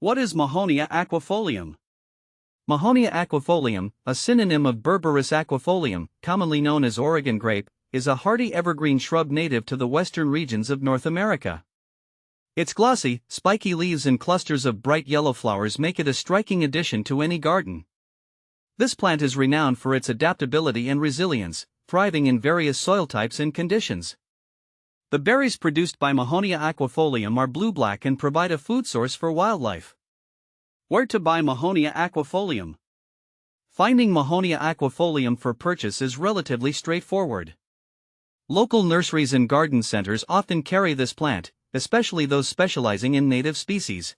What is Mahonia aquifolium? Mahonia aquifolium, a synonym of Berberis aquifolium, commonly known as Oregon grape, is a hardy evergreen shrub native to the western regions of North America. Its glossy, spiky leaves and clusters of bright yellow flowers make it a striking addition to any garden. This plant is renowned for its adaptability and resilience, thriving in various soil types and conditions. The berries produced by Mahonia aquifolium are blue-black and provide a food source for wildlife. Where to buy Mahonia aquifolium? Finding Mahonia aquifolium for purchase is relatively straightforward. Local nurseries and garden centers often carry this plant, especially those specializing in native species.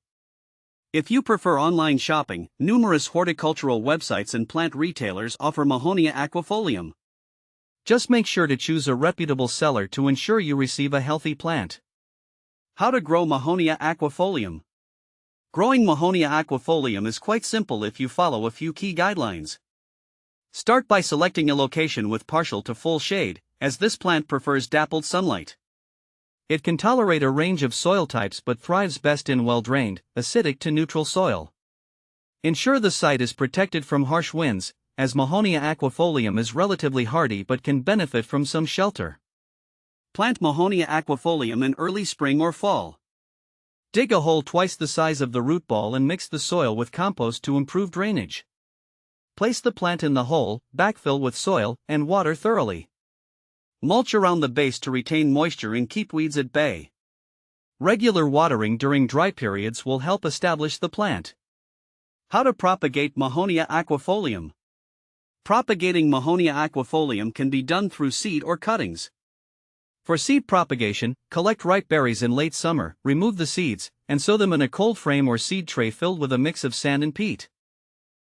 If you prefer online shopping, numerous horticultural websites and plant retailers offer Mahonia aquifolium. Just make sure to choose a reputable seller to ensure you receive a healthy plant. How to grow Mahonia aquifolium? Growing Mahonia aquifolium is quite simple if you follow a few key guidelines. Start by selecting a location with partial to full shade, as this plant prefers dappled sunlight. It can tolerate a range of soil types but thrives best in well-drained, acidic to neutral soil. Ensure the site is protected from harsh winds, as Mahonia aquifolium is relatively hardy but can benefit from some shelter. Plant Mahonia aquifolium in early spring or fall. Dig a hole twice the size of the root ball and mix the soil with compost to improve drainage. Place the plant in the hole, backfill with soil, and water thoroughly. Mulch around the base to retain moisture and keep weeds at bay. Regular watering during dry periods will help establish the plant. How to propagate Mahonia aquifolium? Propagating Mahonia aquifolium can be done through seed or cuttings. For seed propagation, collect ripe berries in late summer, remove the seeds, and sow them in a cold frame or seed tray filled with a mix of sand and peat.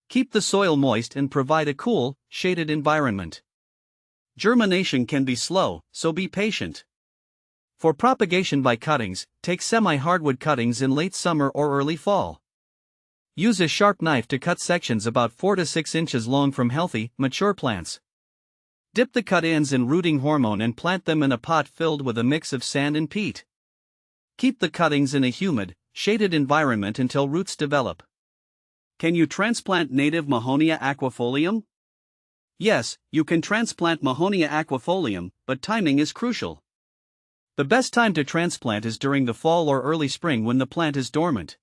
Keep the soil moist and provide a cool, shaded environment. Germination can be slow, so be patient. For propagation by cuttings, take semi-hardwood cuttings in late summer or early fall. Use a sharp knife to cut sections about 4 to 6 inches long from healthy, mature plants. Dip the cut ends in rooting hormone and plant them in a pot filled with a mix of sand and peat. Keep the cuttings in a humid, shaded environment until roots develop. Can you transplant native Mahonia aquifolium? Yes, you can transplant Mahonia aquifolium, but timing is crucial. The best time to transplant is during the fall or early spring when the plant is dormant.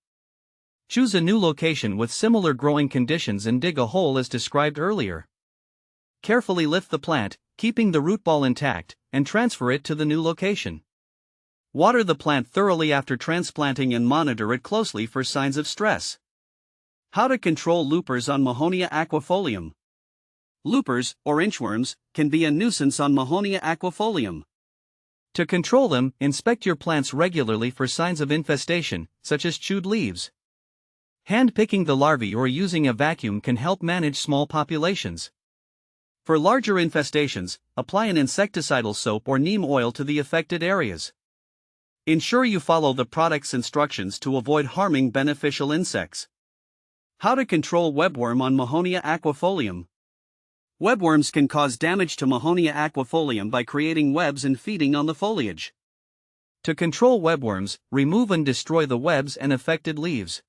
Choose a new location with similar growing conditions and dig a hole as described earlier. Carefully lift the plant, keeping the root ball intact, and transfer it to the new location. Water the plant thoroughly after transplanting and monitor it closely for signs of stress. How to control loopers on Mahonia aquifolium? Loopers, or inchworms, can be a nuisance on Mahonia aquifolium. To control them, inspect your plants regularly for signs of infestation, such as chewed leaves. Hand-picking the larvae or using a vacuum can help manage small populations. For larger infestations, apply an insecticidal soap or neem oil to the affected areas. Ensure you follow the product's instructions to avoid harming beneficial insects. How to control webworm on Mahonia aquifolium? Webworms can cause damage to Mahonia aquifolium by creating webs and feeding on the foliage. To control webworms, remove and destroy the webs and affected leaves.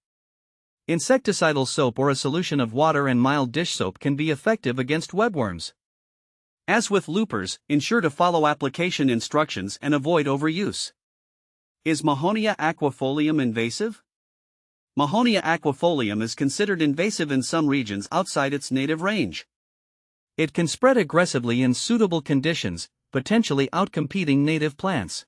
Insecticidal soap or a solution of water and mild dish soap can be effective against webworms. As with loopers, ensure to follow application instructions and avoid overuse. Is Mahonia aquifolium invasive? Mahonia aquifolium is considered invasive in some regions outside its native range. It can spread aggressively in suitable conditions, potentially outcompeting native plants.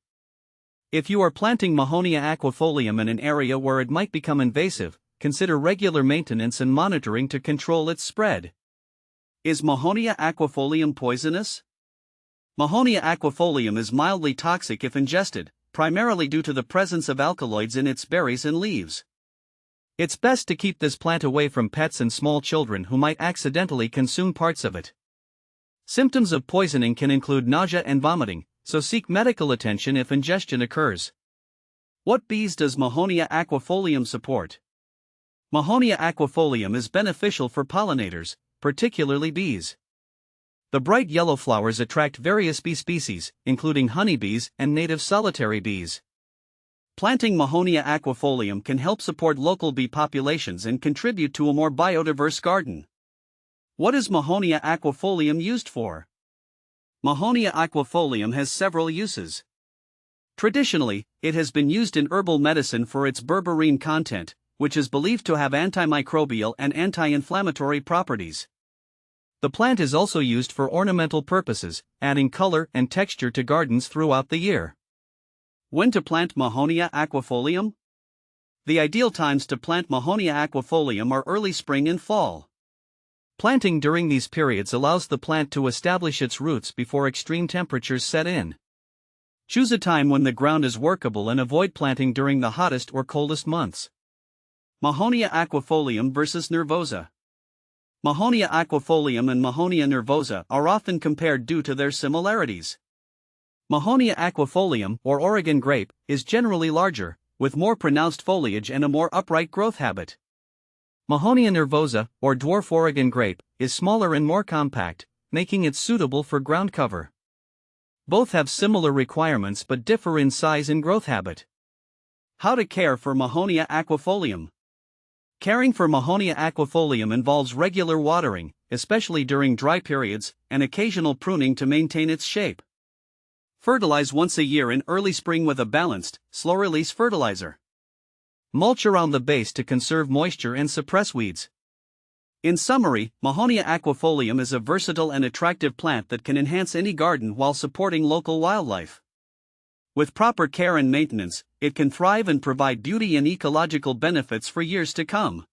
If you are planting Mahonia aquifolium in an area where it might become invasive, consider regular maintenance and monitoring to control its spread. Is Mahonia aquifolium poisonous? Mahonia aquifolium is mildly toxic if ingested, primarily due to the presence of alkaloids in its berries and leaves. It's best to keep this plant away from pets and small children who might accidentally consume parts of it. Symptoms of poisoning can include nausea and vomiting, so seek medical attention if ingestion occurs. What bees does Mahonia aquifolium support? Mahonia aquifolium is beneficial for pollinators, particularly bees. The bright yellow flowers attract various bee species, including honeybees and native solitary bees. Planting Mahonia aquifolium can help support local bee populations and contribute to a more biodiverse garden. What is Mahonia aquifolium used for? Mahonia aquifolium has several uses. Traditionally, it has been used in herbal medicine for its berberine content, which is believed to have antimicrobial and anti-inflammatory properties. The plant is also used for ornamental purposes, adding color and texture to gardens throughout the year. When to plant Mahonia aquifolium? The ideal times to plant Mahonia aquifolium are early spring and fall. Planting during these periods allows the plant to establish its roots before extreme temperatures set in. Choose a time when the ground is workable and avoid planting during the hottest or coldest months. Mahonia aquifolium versus nervosa. Mahonia aquifolium and Mahonia nervosa are often compared due to their similarities. Mahonia aquifolium, or Oregon grape, is generally larger, with more pronounced foliage and a more upright growth habit. Mahonia nervosa, or dwarf Oregon grape, is smaller and more compact, making it suitable for ground cover. Both have similar requirements but differ in size and growth habit. How to care for Mahonia aquifolium? Caring for Mahonia aquifolium involves regular watering, especially during dry periods, and occasional pruning to maintain its shape. Fertilize once a year in early spring with a balanced, slow-release fertilizer. Mulch around the base to conserve moisture and suppress weeds. In summary, Mahonia aquifolium is a versatile and attractive plant that can enhance any garden while supporting local wildlife. With proper care and maintenance, it can thrive and provide beauty and ecological benefits for years to come.